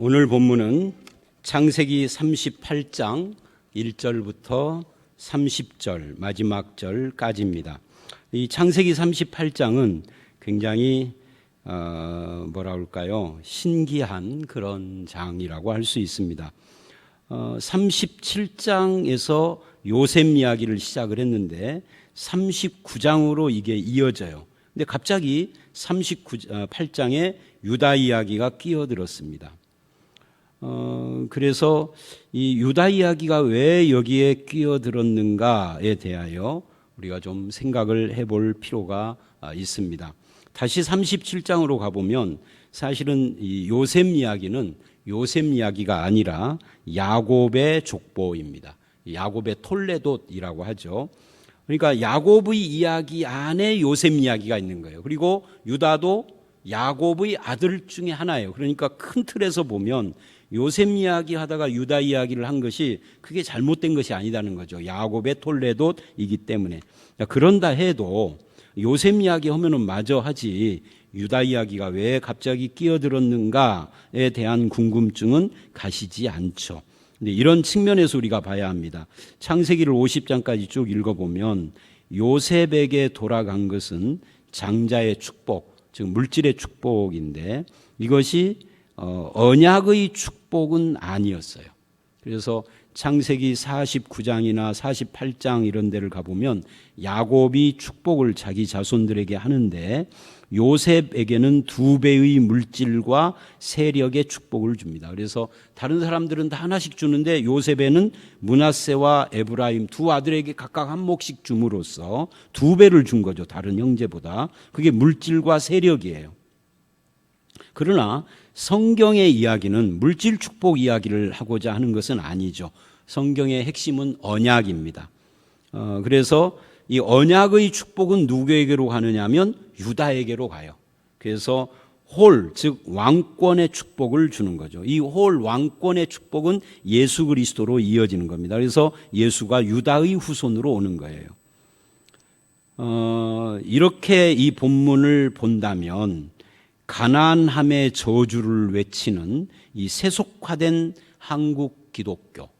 오늘 본문은 창세기 38장 1절부터 30절 마지막 절까지입니다. 이 창세기 38장은 굉장히 신기한 그런 장이라고 할 수 있습니다. 37장에서 요셉 이야기를 시작을 했는데 39장으로 이게 이어져요. 근데 갑자기 38장에 유다 이야기가 끼어들었습니다. 그래서 이 유다 이야기가 왜 여기에 끼어들었는가에 대하여 우리가 좀 생각을 해볼 필요가 있습니다. 다시 37장으로 가보면 사실은 이 요셉 이야기는 요셉 이야기가 아니라 야곱의 족보입니다. 야곱의 톨레돗이라고 하죠. 그러니까 야곱의 이야기 안에 요셉 이야기가 있는 거예요. 그리고 유다도 야곱의 아들 중에 하나예요. 그러니까 큰 틀에서 보면 요셉 이야기 하다가 유다 이야기를 한 것이 그게 잘못된 것이 아니다는 거죠. 야곱의 톨레돗이기 때문에. 그런다 해도 요셉 이야기 하면은 마저 하지 유다 이야기가 왜 갑자기 끼어들었는가에 대한 궁금증은 가시지 않죠. 근데 이런 측면에서 우리가 봐야 합니다. 창세기를 50장까지 쭉 읽어보면 요셉에게 돌아간 것은 장자의 축복, 즉 물질의 축복인데 이것이 언약의 축복은 아니었어요. 그래서 창세기 49장이나 48장 이런 데를 가보면 야곱이 축복을 자기 자손들에게 하는데 요셉에게는 2배의 물질과 세력의 축복을 줍니다. 그래서 다른 사람들은 다 하나씩 주는데 요셉에는 므낫세와 에브라임 두 아들에게 각각 한 몫씩 줌으로써 2배를 준 거죠. 다른 형제보다. 그게 물질과 세력이에요. 그러나 성경의 이야기는 물질 축복 이야기를 하고자 하는 것은 아니죠. 성경의 핵심은 언약입니다. 그래서 이 언약의 축복은 누구에게로 가느냐면 유다에게로 가요. 그래서 즉 왕권의 축복을 주는 거죠. 이 왕권의 축복은 예수 그리스도로 이어지는 겁니다. 그래서 예수가 유다의 후손으로 오는 거예요. 이렇게 이 본문을 본다면 가난함의 저주를 외치는 이 세속화된 한국 기독교,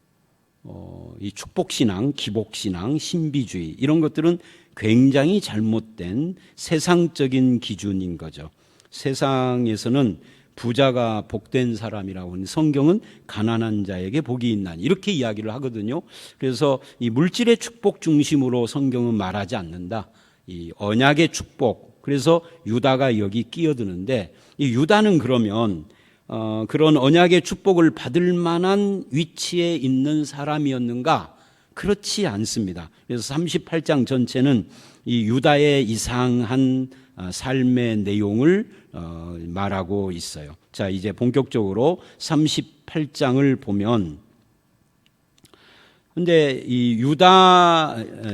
이 축복신앙, 기복신앙, 신비주의 이런 것들은 굉장히 잘못된 세상적인 기준인 거죠. 세상에서는 부자가 복된 사람이라고 하는 성경은 가난한 자에게 복이 있나니 이렇게 이야기를 하거든요. 그래서 이 물질의 축복 중심으로 성경은 말하지 않는다. 이 언약의 축복, 그래서 유다가 여기 끼어드는데 이 유다는 그러면 그런 언약의 축복을 받을 만한 위치에 있는 사람이었는가? 그렇지 않습니다. 그래서 38장 전체는 이 유다의 이상한 삶의 내용을 말하고 있어요. 자, 이제 본격적으로 38장을 보면 근데 이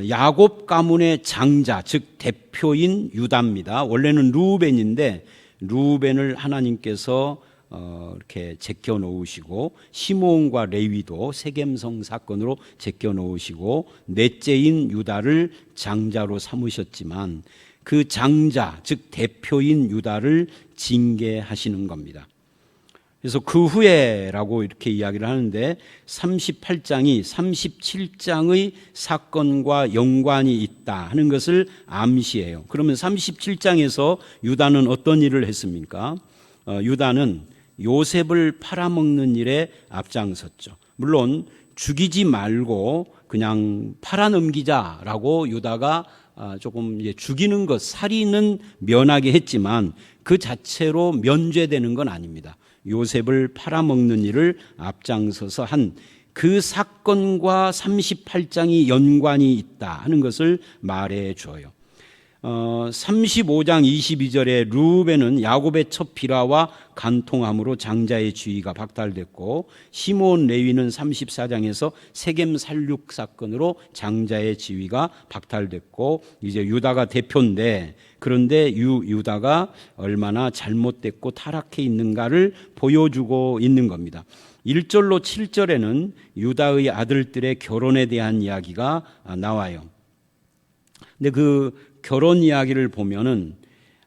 야곱 가문의 장자, 즉 대표인 유다입니다. 원래는 르우벤인데 르우벤을 하나님께서 이렇게 제껴 놓으시고 시므온과 레위도 세겜성 사건으로 제껴 놓으시고 넷째인 유다를 장자로 삼으셨지만 그 장자, 즉 대표인 유다를 징계하시는 겁니다. 그래서 그 후에라고 이렇게 이야기를 하는데 38장이 37장의 사건과 연관이 있다 하는 것을 암시해요. 그러면 37장에서 유다는 어떤 일을 했습니까? 유다는 요셉을 팔아먹는 일에 앞장섰죠. 물론 죽이지 말고 그냥 팔아넘기자라고 유다가 조금 죽이는 것, 살인은 면하게 했지만 그 자체로 면죄되는 건 아닙니다. 요셉을 팔아먹는 일을 앞장서서 한 그 사건과 38장이 연관이 있다 하는 것을 말해 줘요. 35장 22절에 르우벤은 야곱의 첫 비라와 간통함으로 장자의 지위가 박탈됐고 시므온 레위는 34장에서 세겜 살육 사건으로 장자의 지위가 박탈됐고 이제 유다가 대표인데 그런데 유다가 얼마나 잘못됐고 타락해 있는가를 보여주고 있는 겁니다. 1절로 7절에는 유다의 아들들의 결혼에 대한 이야기가 나와요. 근데 그 결혼 이야기를 보면은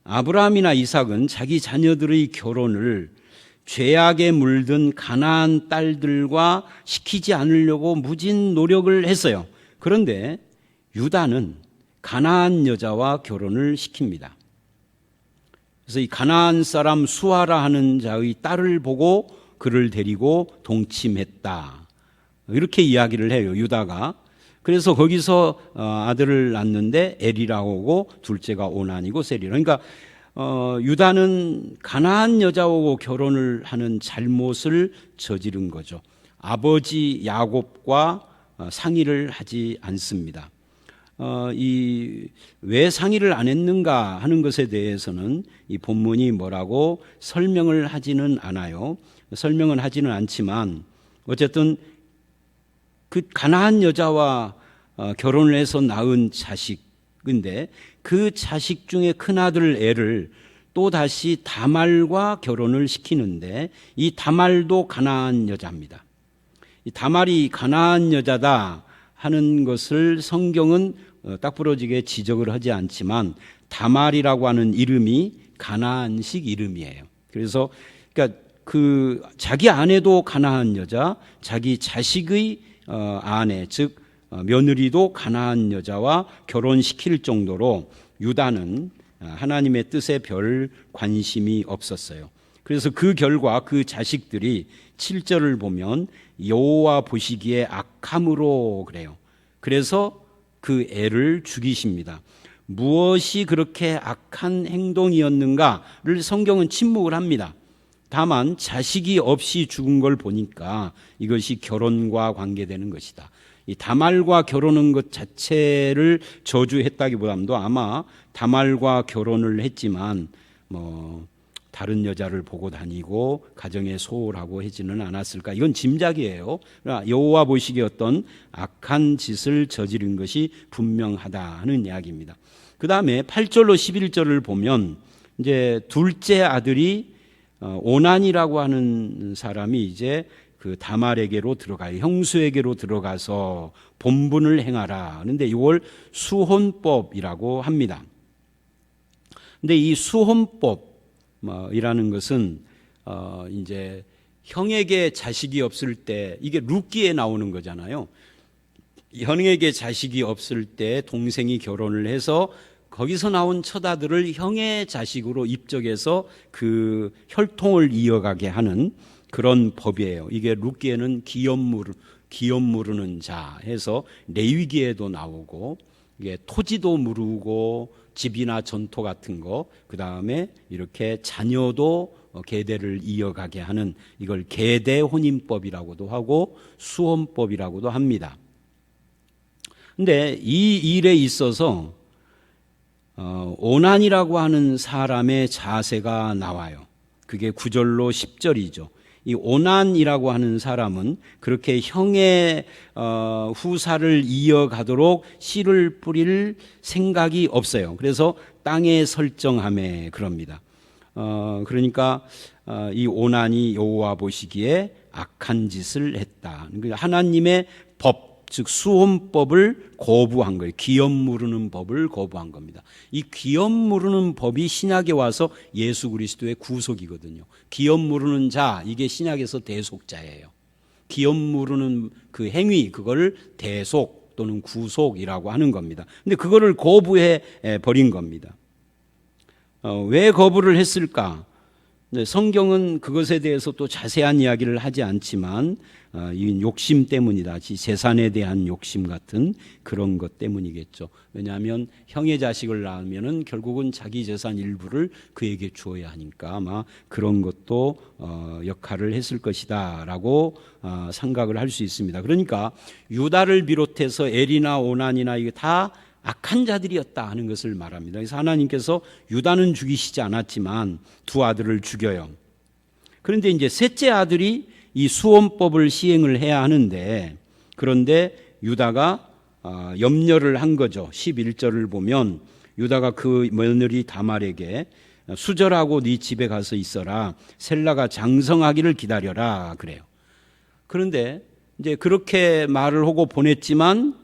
아브라함이나 이삭은 자기 자녀들의 결혼을 죄악에 물든 가나안 딸들과 시키지 않으려고 무진 노력을 했어요. 그런데 유다는 가나안 여자와 결혼을 시킵니다. 그래서 이 가나안 사람 수아라 하는 자의 딸을 보고 그를 데리고 동침했다. 이렇게 이야기를 해요, 유다가. 그래서 거기서 아들을 낳는데 엘이라고 하고 둘째가 오난이고 셀이. 그러니까 유다는 가나안 여자하고 결혼을 하는 잘못을 저지른 거죠. 아버지 야곱과 상의를 하지 않습니다. 왜 상의를 안 했는가 하는 것에 대해서는 이 본문이 뭐라고 설명을 하지는 않아요. 설명은 하지는 않지만 어쨌든 그 가나안 여자와 결혼을 해서 낳은 자식인데 그 자식 중에 큰아들 엘을 또 다시 다말과 결혼을 시키는데 이 다말도 가나안 여자입니다. 이 다말이 가나안 여자다 하는 것을 성경은 딱 부러지게 지적을 하지 않지만 다말이라고 하는 이름이 가나안식 이름이에요. 그래서 그러니까 그 자기 아내도 가나안 여자, 자기 자식의 아내 즉 며느리도 가나안 여자와 결혼시킬 정도로 유다는 하나님의 뜻에 별 관심이 없었어요. 그래서 그 결과 그 자식들이 7절을 보면 여호와 보시기에 악함으로 그래요. 그래서 그 애를 죽이십니다. 무엇이 그렇게 악한 행동이었는가를 성경은 침묵을 합니다. 다만 자식이 없이 죽은 걸 보니까 이것이 결혼과 관계되는 것이다. 이 다말과 결혼한 것 자체를 저주했다기보다도 아마 다말과 결혼을 했지만 다른 여자를 보고 다니고 가정에 소홀하고 하지는 않았을까? 이건 짐작이에요. 여호와 보시기에 어떤 악한 짓을 저지른 것이 분명하다 하는 이야기입니다. 그 다음에 8절로 11절을 보면 이제 둘째 아들이 오난이라고 하는 사람이 이제 그 다말에게로 들어가요. 형수에게로 들어가서 본분을 행하라. 그런데 이걸 수혼법이라고 합니다. 근데 이 수혼법이라는 것은 이제 형에게 자식이 없을 때 이게 룻기에 나오는 거잖아요. 형에게 자식이 없을 때 동생이 결혼을 해서 거기서 나온 처아들을 형의 자식으로 입적해서 그 혈통을 이어가게 하는 그런 법이에요. 이게 룻기에는 기업 무르는 자 해서 레위기에도 나오고 이게 토지도 무르고 집이나 전토 같은 거, 그 다음에 이렇게 자녀도 계대를 이어가게 하는 이걸 계대 혼인법이라고도 하고 수혼법이라고도 합니다. 근데 이 일에 있어서 오난이라고 하는 사람의 자세가 나와요. 그게 9절로 10절이죠. 이 오난이라고 하는 사람은 그렇게 형의 후사를 이어가도록 씨를 뿌릴 생각이 없어요. 그래서 땅에 설정함에 그럽니다. 그러니까 이 오난이 여호와 보시기에 악한 짓을 했다. 하나님의 법, 즉 수혼법을 거부한 거예요. 기업 무르는 법을 거부한 겁니다. 이 기업 무르는 법이 신약에 와서 예수 그리스도의 구속이거든요. 기업 무르는 자, 이게 신약에서 대속자예요. 기업 무르는 그 행위, 그걸 대속 또는 구속이라고 하는 겁니다. 근데 그거를 거부해 버린 겁니다. 왜 거부를 했을까? 성경은 그것에 대해서 또 자세한 이야기를 하지 않지만 이 욕심 때문이다. 재산에 대한 욕심 같은 그런 것 때문이겠죠. 왜냐하면 형의 자식을 낳으면은 결국은 자기 재산 일부를 그에게 주어야 하니까 아마 그런 것도 역할을 했을 것이다라고 생각을 할 수 있습니다. 그러니까 유다를 비롯해서 엘이나 오난이나 이게 다 악한 자들이었다 하는 것을 말합니다. 그래서 하나님께서 유다는 죽이시지 않았지만 두 아들을 죽여요. 그런데 이제 셋째 아들이 이 수혼법을 시행을 해야 하는데 그런데 유다가 염려를 한 거죠. 11절을 보면 유다가 그 며느리 다말에게 수절하고 네 집에 가서 있어라. 셀라가 장성하기를 기다려라 그래요. 그런데 이제 그렇게 말을 하고 보냈지만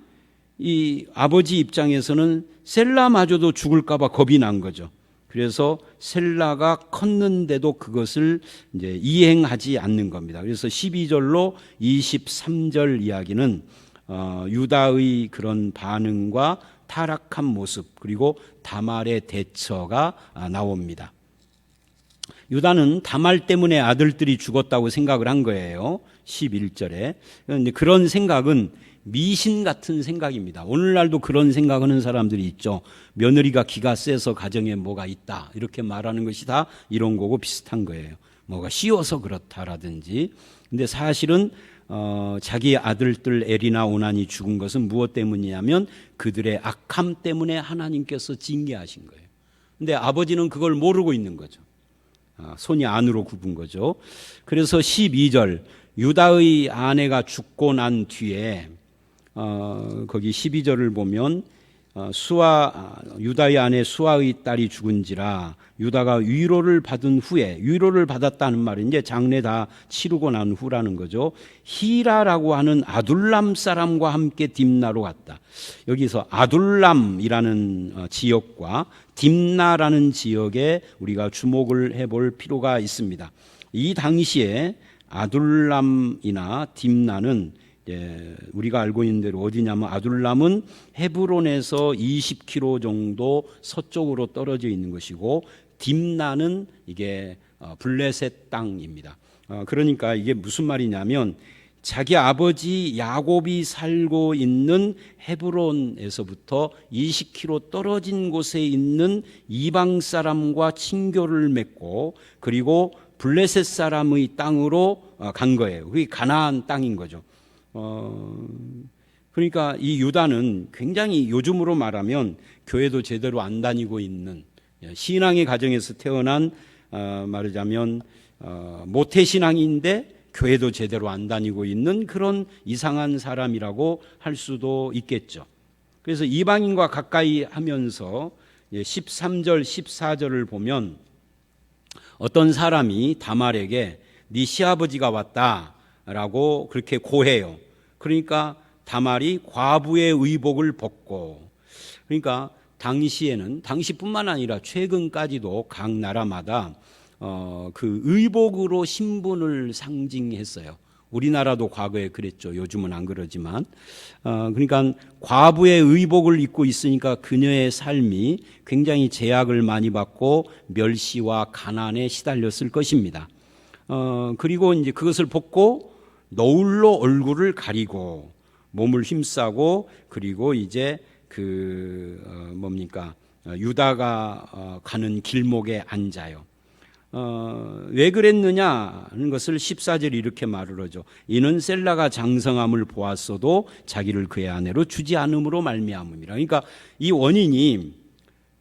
이 아버지 입장에서는 셀라마저도 죽을까 봐 겁이 난 거죠. 그래서 셀라가 컸는데도 그것을 이제 이행하지 않는 겁니다. 그래서 12절로 23절 이야기는 유다의 그런 반응과 타락한 모습, 그리고 다말의 대처가 나옵니다. 유다는 다말 때문에 아들들이 죽었다고 생각을 한 거예요. 11절에. 그런데 그런 생각은 미신 같은 생각입니다. 오늘날도 그런 생각하는 사람들이 있죠. 며느리가 기가 세서 가정에 뭐가 있다, 이렇게 말하는 것이 다 이런 거고 비슷한 거예요. 뭐가 쉬워서 그렇다라든지. 근데 사실은 자기 아들들 엘이나 오난이 죽은 것은 무엇 때문이냐면 그들의 악함 때문에 하나님께서 징계하신 거예요. 근데 아버지는 그걸 모르고 있는 거죠. 손이 안으로 굽은 거죠. 그래서 12절, 유다의 아내가 죽고 난 뒤에 거기 12절을 보면 유다의 아내 수아의 딸이 죽은지라 유다가 위로를 받은 후에, 위로를 받았다는 말은 이제 장례 다 치르고 난 후라는 거죠. 히라라고 하는 아둘람 사람과 함께 딥나로 갔다. 여기서 아둘람이라는 지역과 딥나라는 지역에 우리가 주목을 해볼 필요가 있습니다. 이 당시에 아둘람이나 딥나는 우리가 알고 있는 대로 어디냐면 아둘람은 헤브론에서 20km 정도 서쪽으로 떨어져 있는 것이고 딥나는 이게 블레셋 땅입니다. 그러니까 이게 무슨 말이냐면 자기 아버지 야곱이 살고 있는 헤브론에서부터 20km 떨어진 곳에 있는 이방 사람과 친교를 맺고 그리고 블레셋 사람의 땅으로 간 거예요. 그게 가나안 땅인 거죠. 그러니까 이 유다는 굉장히 요즘으로 말하면 교회도 제대로 안 다니고 있는 신앙의 가정에서 태어난 말하자면 모태신앙인데 교회도 제대로 안 다니고 있는 그런 이상한 사람이라고 할 수도 있겠죠. 그래서 이방인과 가까이 하면서 13절 14절을 보면 어떤 사람이 다말에게 네 시아버지가 왔다라고 그렇게 고해요. 그러니까 다말이 과부의 의복을 벗고, 그러니까 당시에는, 당시뿐만 아니라 최근까지도 각 나라마다 그 의복으로 신분을 상징했어요. 우리나라도 과거에 그랬죠. 요즘은 안 그러지만. 그러니까 과부의 의복을 입고 있으니까 그녀의 삶이 굉장히 제약을 많이 받고 멸시와 가난에 시달렸을 것입니다. 그리고 이제 그것을 벗고 너울로 얼굴을 가리고 몸을 힘싸고 그리고 이제 유다가 가는 길목에 앉아요. 왜 그랬느냐 하는 것을 14절이 이렇게 말을 하죠. 이는 셀라가 장성함을 보았어도 자기를 그의 아내로 주지 않음으로 말미암음이라. 그러니까 이 원인이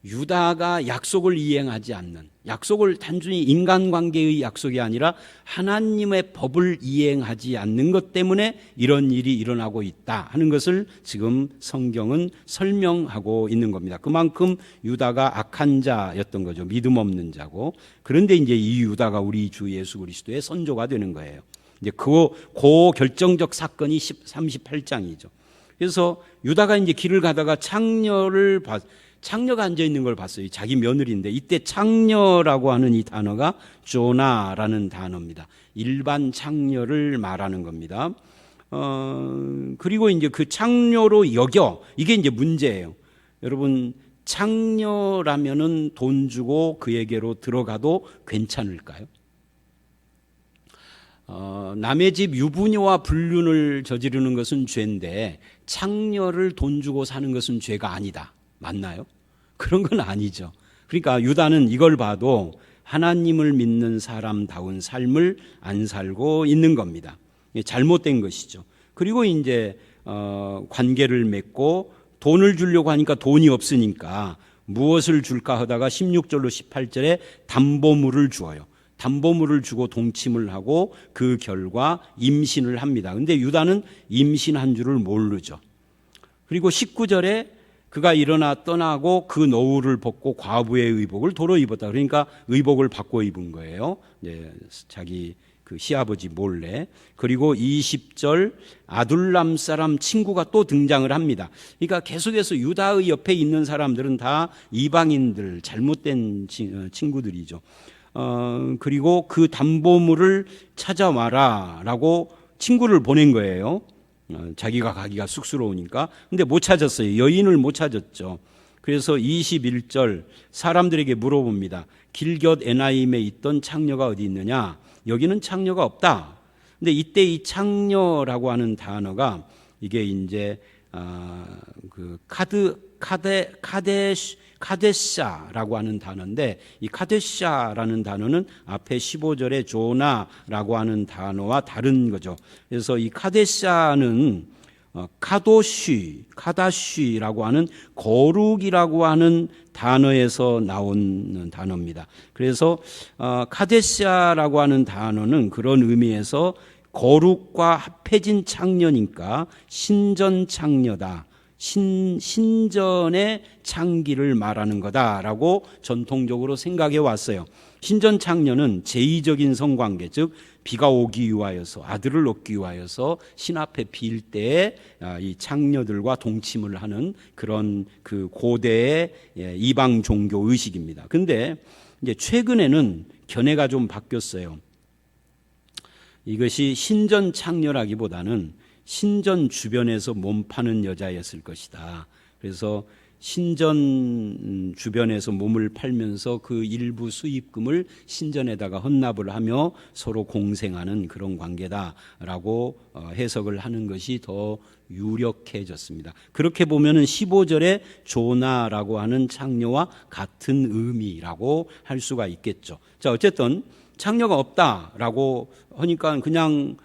유다가 약속을 이행하지 않는, 약속을 단순히 인간관계의 약속이 아니라 하나님의 법을 이행하지 않는 것 때문에 이런 일이 일어나고 있다 하는 것을 지금 성경은 설명하고 있는 겁니다. 그만큼 유다가 악한 자였던 거죠. 믿음 없는 자고. 그런데 이제 이 유다가 우리 주 예수 그리스도의 선조가 되는 거예요. 이제 그 결정적 사건이 38장이죠. 그래서 유다가 이제 길을 가다가 창녀가 앉아 있는 걸 봤어요. 자기 며느리인데 이때 창녀라고 하는 이 단어가 조나라는 단어입니다. 일반 창녀를 말하는 겁니다. 그리고 이제 그 창녀로 여겨, 이게 이제 문제예요. 여러분, 창녀라면은 돈 주고 그에게로 들어가도 괜찮을까요? 남의 집 유부녀와 불륜을 저지르는 것은 죄인데 창녀를 돈 주고 사는 것은 죄가 아니다. 맞나요? 그런 건 아니죠. 그러니까 유다는 이걸 봐도 하나님을 믿는 사람다운 삶을 안 살고 있는 겁니다. 잘못된 것이죠. 그리고 이제 관계를 맺고 돈을 주려고 하니까 돈이 없으니까 무엇을 줄까 하다가 16절로 18절에 담보물을 주어요. 담보물을 주고 동침을 하고 그 결과 임신을 합니다. 그런데 유다는 임신한 줄을 모르죠. 그리고 19절에 그가 일어나 떠나고 그 노울을 벗고 과부의 의복을 도로 입었다. 그러니까 의복을 바꿔 입은 거예요. 자기 그 시아버지 몰래. 그리고 20절 아둘람 사람 친구가 또 등장을 합니다. 그러니까 계속해서 유다의 옆에 있는 사람들은 다 이방인들, 잘못된 친구들이죠. 그리고 그 담보물을 찾아와라라고 친구를 보낸 거예요. 자기가 가기가 쑥스러우니까. 근데 못 찾았어요. 여인을 못 찾았죠. 그래서 21절 사람들에게 물어봅니다. 길곁 에나임에 있던 창녀가 어디 있느냐? 여기는 창녀가 없다. 근데 이때 이 창녀라고 하는 단어가 이게 이제 그 카데샤라고 하는 단어인데, 이 카데샤라는 단어는 앞에 15절에 조나라고 하는 단어와 다른 거죠. 그래서 이 카데샤는 카다쉬라고 하는 거룩이라고 하는 단어에서 나온 단어입니다. 그래서 카데샤라고 하는 단어는 그런 의미에서 거룩과 합해진 창녀니까 신전 창녀다. 신전의 창기를 말하는 거다라고 전통적으로 생각해 왔어요. 신전 창녀는 제2적인 성관계, 즉 비가 오기 위하여서, 아들을 얻기 위하여서 신 앞에 빌 때에 이 창녀들과 동침을 하는 그런 그 고대의 이방 종교 의식입니다. 근데 이제 최근에는 견해가 좀 바뀌었어요. 이것이 신전 창녀라기보다는 신전 주변에서 몸 파는 여자였을 것이다. 그래서 신전 주변에서 몸을 팔면서 그 일부 수입금을 신전에다가 헌납을 하며 서로 공생하는 그런 관계다라고 해석을 하는 것이 더 유력해졌습니다. 그렇게 보면은 15절에 조나라고 하는 창녀와 같은 의미라고 할 수가 있겠죠. 자, 어쨌든 창녀가 없다라고 하니까 그냥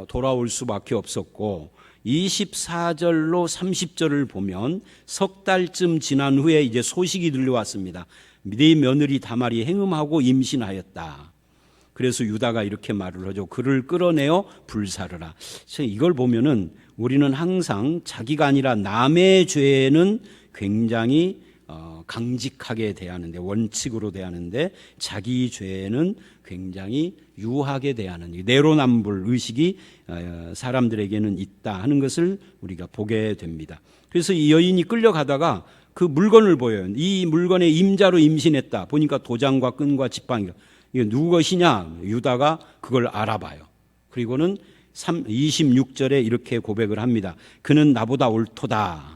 돌아올 수밖에 없었고, 24절로 30절을 보면 석 달쯤 지난 후에 이제 소식이 들려왔습니다. 네 며느리 다말이 행음하고 임신하였다. 그래서 유다가 이렇게 말을 하죠. 그를 끌어내어 불사르라. 이걸 보면은 우리는 항상 자기가 아니라 남의 죄는 굉장히 강직하게 대하는데, 원칙으로 대하는데, 자기 죄는 굉장히 유하게 대하는 내로남불 의식이 사람들에게는 있다 하는 것을 우리가 보게 됩니다. 그래서 이 여인이 끌려가다가 그 물건을 보여요. 이 물건에 임자로 임신했다. 보니까 도장과 끈과 지팡이가, 이게 누구 것이냐? 유다가 그걸 알아봐요. 그리고는 26절에 이렇게 고백을 합니다. 그는 나보다 옳도다.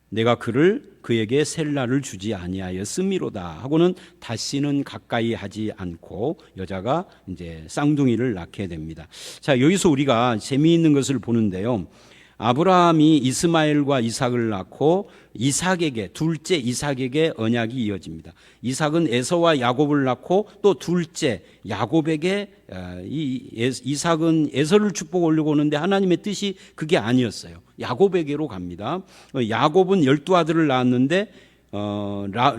내가 그에게 셀라를 주지 아니하였음이로다 하고는 다시는 가까이 하지 않고 여자가 이제 쌍둥이를 낳게 됩니다. 자, 여기서 우리가 재미있는 것을 보는데요. 아브라함이 이스마엘과 이삭을 낳고 이삭에게, 둘째 이삭에게 언약이 이어집니다. 이삭은 에서와 야곱을 낳고 또 둘째 야곱에게, 이삭은 에서를 축복하려고 오는데 하나님의 뜻이 그게 아니었어요. 야곱에게로 갑니다. 야곱은 12아들을 낳았는데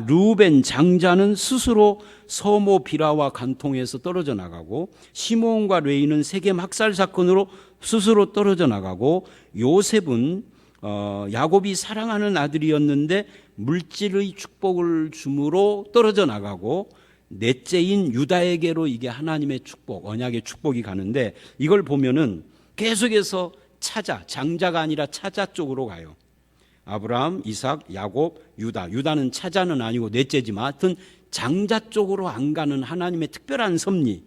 르우벤 장자는 스스로 서모 비라와 간통에서 떨어져 나가고, 시몬과 레위는 세겜 학살 사건으로 스스로 떨어져 나가고, 요셉은 야곱이 사랑하는 아들이었는데 물질의 축복을 줌으로 떨어져 나가고, 넷째인 유다에게로 이게 하나님의 축복, 언약의 축복이 가는데, 이걸 보면은 계속해서 장자가 아니라 차자 쪽으로 가요. 아브라함, 이삭, 야곱, 유다. 유다는 차자는 아니고 넷째지만 하여튼 장자 쪽으로 안 가는 하나님의 특별한 섭리.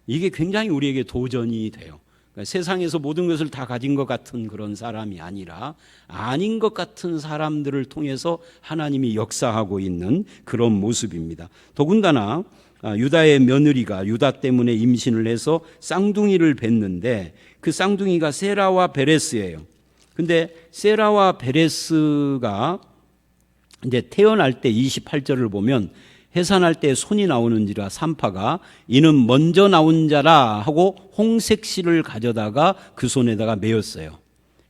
이게 굉장히 우리에게 도전이 돼요. 그러니까 세상에서 모든 것을 다 가진 것 같은 그런 사람이 아니라 아닌 것 같은 사람들을 통해서 하나님이 역사하고 있는 그런 모습입니다. 더군다나 유다의 며느리가 유다 때문에 임신을 해서 쌍둥이를 낳는데 그 쌍둥이가 세라와 베레스예요. 근데 세라와 베레스가 이제 태어날 때 28절을 보면 해산할 때 손이 나오는지라 산파가 이는 먼저 나온 자라 하고 홍색실을 가져다가 그 손에다가 메었어요.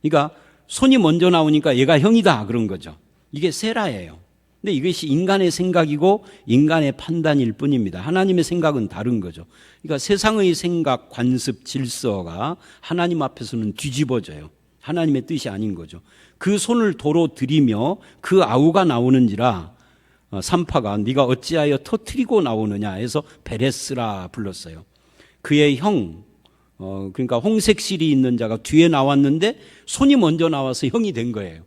그러니까 손이 먼저 나오니까 얘가 형이다 그런 거죠. 이게 세라예요. 근데 이것이 인간의 생각이고 인간의 판단일 뿐입니다. 하나님의 생각은 다른 거죠. 그러니까 세상의 생각, 관습, 질서가 하나님 앞에서는 뒤집어져요. 하나님의 뜻이 아닌 거죠. 그 손을 도로 들이며 그 아우가 나오는지라 산파가 네가 어찌하여 터뜨리고 나오느냐 해서 베레스라 불렀어요. 그의 형, 그러니까 홍색실이 있는 자가 뒤에 나왔는데 손이 먼저 나와서 형이 된 거예요.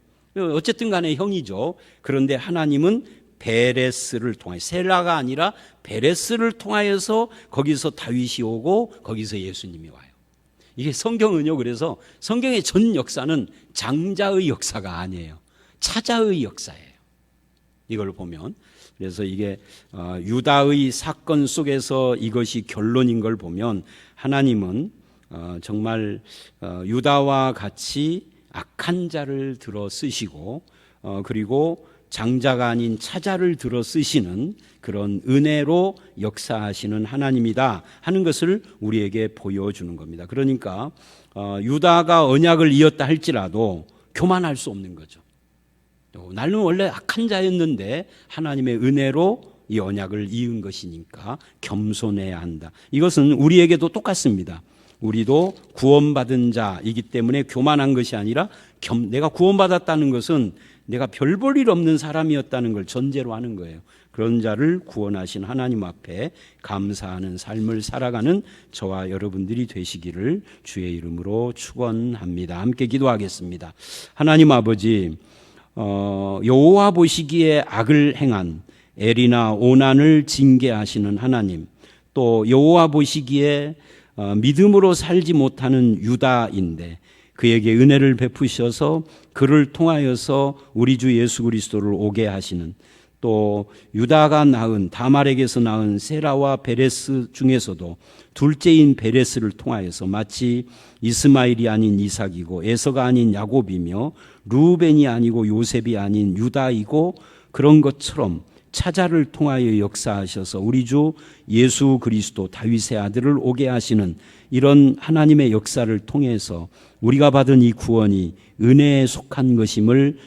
어쨌든 간에 형이죠. 그런데 하나님은 베레스를 통하여, 셀라가 아니라 베레스를 통하여서 거기서 다윗이 오고 거기서 예수님이 와요. 이게 성경은요, 그래서 성경의 전 역사는 장자의 역사가 아니에요. 차자의 역사예요. 이걸 보면. 그래서 이게 유다의 사건 속에서 이것이 결론인 걸 보면 하나님은 정말 유다와 같이 악한 자를 들어 쓰시고 그리고 장자가 아닌 차자를 들어 쓰시는 그런 은혜로 역사하시는 하나님이다 하는 것을 우리에게 보여주는 겁니다. 그러니까 유다가 언약을 이었다 할지라도 교만할 수 없는 거죠. 나는 원래 악한 자였는데 하나님의 은혜로 이 언약을 이은 것이니까 겸손해야 한다. 이것은 우리에게도 똑같습니다. 우리도 구원받은 자이기 때문에 교만한 것이 아니라 내가 구원받았다는 것은 내가 별 볼 일 없는 사람이었다는 걸 전제로 하는 거예요. 그런 자를 구원하신 하나님 앞에 감사하는 삶을 살아가는 저와 여러분들이 되시기를 주의 이름으로 축원합니다. 함께 기도하겠습니다. 하나님 아버지, 여호와 보시기에 악을 행한 엘이나 오난을 징계하시는 하나님, 또 여호와 보시기에 믿음으로 살지 못하는 유다인데 그에게 은혜를 베푸셔서 그를 통하여서 우리 주 예수 그리스도를 오게 하시는, 또 유다가 낳은 다말에게서 낳은 세라와 베레스 중에서도 둘째인 베레스를 통하여서 마치 이스마엘이 아닌 이삭이고 에서가 아닌 야곱이며 루벤이 아니고 요셉이 아닌 유다이고 그런 것처럼 차자를 통하여 역사하셔서 우리 주 예수 그리스도 다윗의 아들을 오게 하시는 이런 하나님의 역사를 통해서 우리가 받은 이 구원이 은혜에 속한 것임을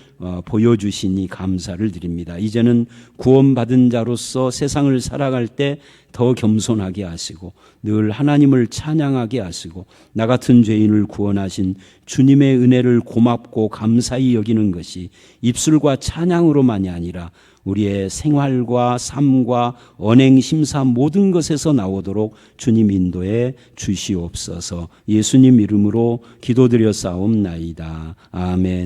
보여주시니 감사를 드립니다. 이제는 구원받은 자로서 세상을 살아갈 때 더 겸손하게 하시고 늘 하나님을 찬양하게 하시고 나 같은 죄인을 구원하신 주님의 은혜를 고맙고 감사히 여기는 것이 입술과 찬양으로만이 아니라 우리의 생활과 삶과 언행, 심사 모든 것에서 나오도록 주님 인도해 주시옵소서. 예수님 이름으로 기도드려 싸움나이다. 아멘.